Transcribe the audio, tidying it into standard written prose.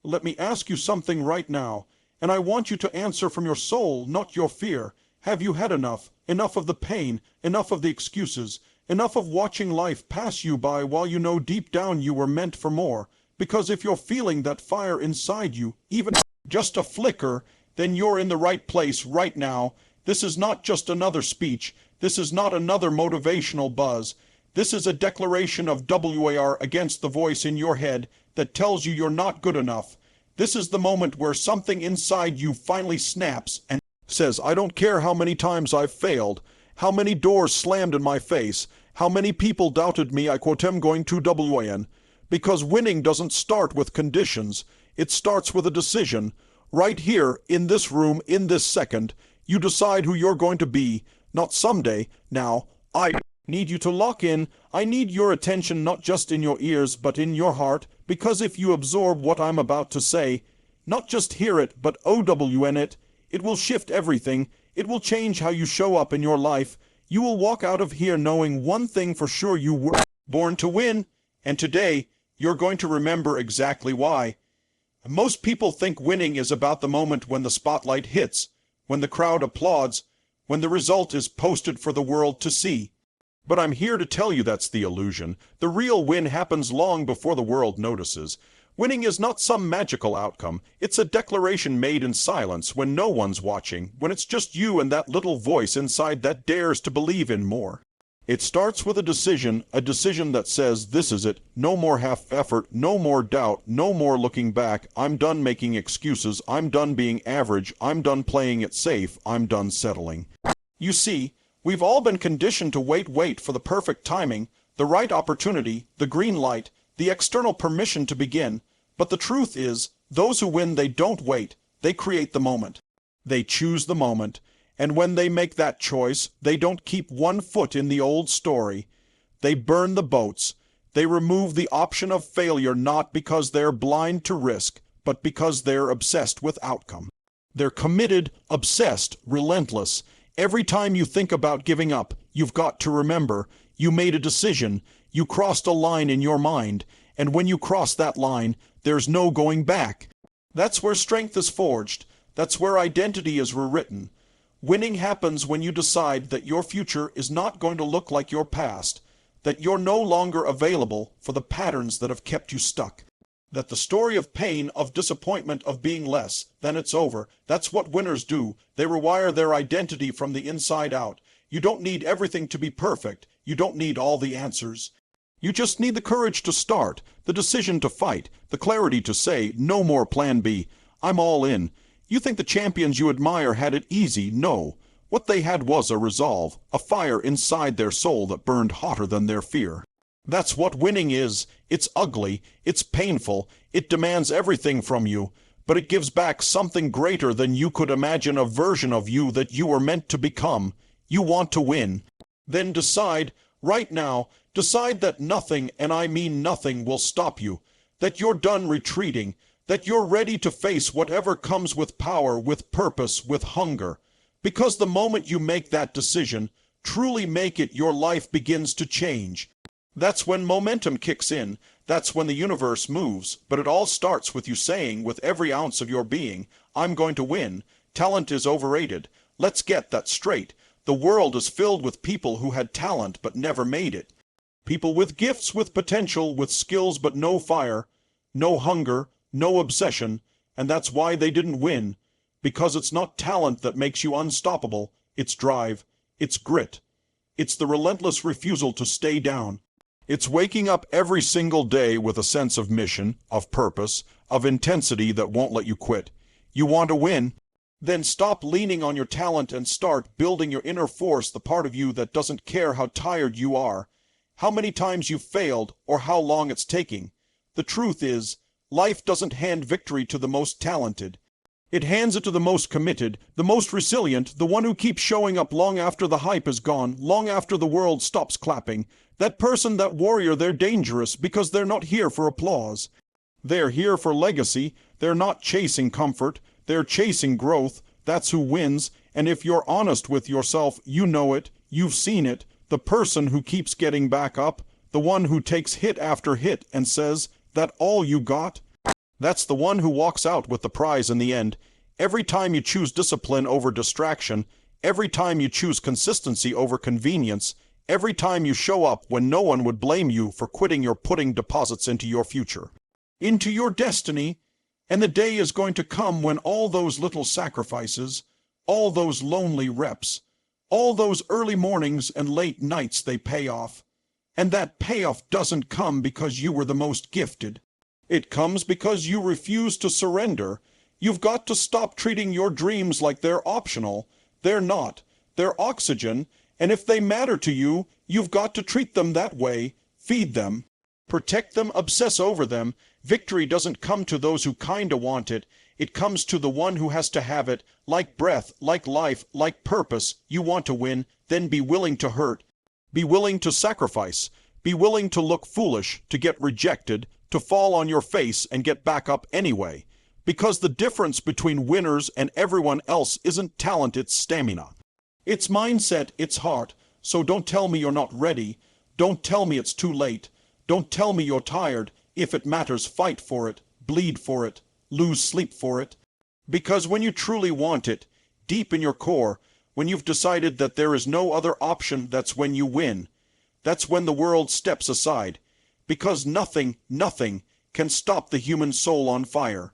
Let me ask you something right now, and I want you to answer from your soul, not your fear. Have you had enough? Enough of the pain, enough of the excuses, enough of watching life pass you by while you know deep down you were meant for more? Because if you're feeling that fire inside you, even just a flicker, then you're in the right place right now. This is not just another speech. This is not another motivational buzz. This is a declaration of WAR against the voice in your head that tells you you're not good enough. This is the moment where something inside you finally snaps and says, I don't care how many times I've failed, how many doors slammed in my face, how many people doubted me, I quote him going to WAN. Because winning doesn't start with conditions. It starts with a decision. Right here, in this room, in this second, you decide who you're going to be, not someday. Now, I need you to lock in. I need your attention not just in your ears, but in your heart, because if you absorb what I'm about to say, not just hear it, but OWN it will shift everything. It will change how you show up in your life. You will walk out of here knowing one thing for sure: you were born to win, and today, you're going to remember exactly why. Most people think winning is about the moment when the spotlight hits, when the crowd applauds, when the result is posted for the world to see. But I'm here to tell you that's the illusion. The real win happens long before the world notices. Winning is not some magical outcome. It's a declaration made in silence when no one's watching, when it's just you and that little voice inside that dares to believe in more. It starts with a decision that says, this is it, no more half effort, no more doubt, no more looking back, I'm done making excuses, I'm done being average, I'm done playing it safe, I'm done settling. You see, we've all been conditioned to wait for the perfect timing, the right opportunity, the green light, the external permission to begin. But the truth is, those who win, they don't wait, they create the moment. They choose the moment. And when they make that choice, they don't keep one foot in the old story. They burn the boats. They remove the option of failure, not because they're blind to risk, but because they're obsessed with outcome. They're committed, obsessed, relentless. Every time you think about giving up, you've got to remember, you made a decision, you crossed a line in your mind, and when you cross that line, there's no going back. That's where strength is forged. That's where identity is rewritten. Winning happens when you decide that your future is not going to look like your past, that you're no longer available for the patterns that have kept you stuck, that the story of pain, of disappointment, of being less, then it's over. That's what winners do. They rewire their identity from the inside out. You don't need everything to be perfect. You don't need all the answers. You just need the courage to start, the decision to fight, the clarity to say, no more plan B. I'm all in. You think the champions you admire had it easy? No. What they had was a resolve, a fire inside their soul that burned hotter than their fear. That's what winning is. It's ugly, it's painful, it demands everything from you, but it gives back something greater than you could imagine, a version of you that you were meant to become. You want to win. Then decide, right now, decide that nothing, and I mean nothing, will stop you, that you're done retreating, that you're ready to face whatever comes with power, with purpose, with hunger. Because the moment you make that decision, truly make it, your life begins to change. That's when momentum kicks in. That's when the universe moves. But it all starts with you saying, with every ounce of your being, I'm going to win. Talent is overrated. Let's get that straight. The world is filled with people who had talent but never made it. People with gifts, with potential, with skills but no fire, no hunger, no obsession, and that's why they didn't win. Because it's not talent that makes you unstoppable, it's drive, it's grit. It's the relentless refusal to stay down. It's waking up every single day with a sense of mission, of purpose, of intensity that won't let you quit. You want to win? Then stop leaning on your talent and start building your inner force, the part of you that doesn't care how tired you are, how many times you've failed, or how long it's taking. The truth is, life doesn't hand victory to the most talented. It hands it to the most committed, the most resilient, the one who keeps showing up long after the hype is gone, long after the world stops clapping. That person, that warrior, they're dangerous because they're not here for applause. They're here for legacy. They're not chasing comfort. They're chasing growth. That's who wins. And if you're honest with yourself, you know it. You've seen it. The person who keeps getting back up. The one who takes hit after hit and says, that all you got? That's the one who walks out with the prize in the end. Every time you choose discipline over distraction, every time you choose consistency over convenience, every time you show up when no one would blame you for quitting, you're putting deposits into your future, into your destiny. And the day is going to come when all those little sacrifices, all those lonely reps, all those early mornings and late nights, they pay off. And that payoff doesn't come because you were the most gifted. It comes because you refuse to surrender. You've got to stop treating your dreams like they're optional. They're not. They're oxygen. And if they matter to you, you've got to treat them that way. Feed them. Protect them. Obsess over them. Victory doesn't come to those who kinda want it. It comes to the one who has to have it. Like breath, like life, like purpose. You want to win, then be willing to hurt. Be willing to sacrifice. Be willing to look foolish, to get rejected, to fall on your face and get back up anyway. Because the difference between winners and everyone else isn't talent, it's stamina. It's mindset, it's heart. So don't tell me you're not ready. Don't tell me it's too late. Don't tell me you're tired. If it matters, fight for it, bleed for it, lose sleep for it. Because when you truly want it, deep in your core, when you've decided that there is no other option, that's when you win. That's when the world steps aside. Because nothing, nothing can stop the human soul on fire.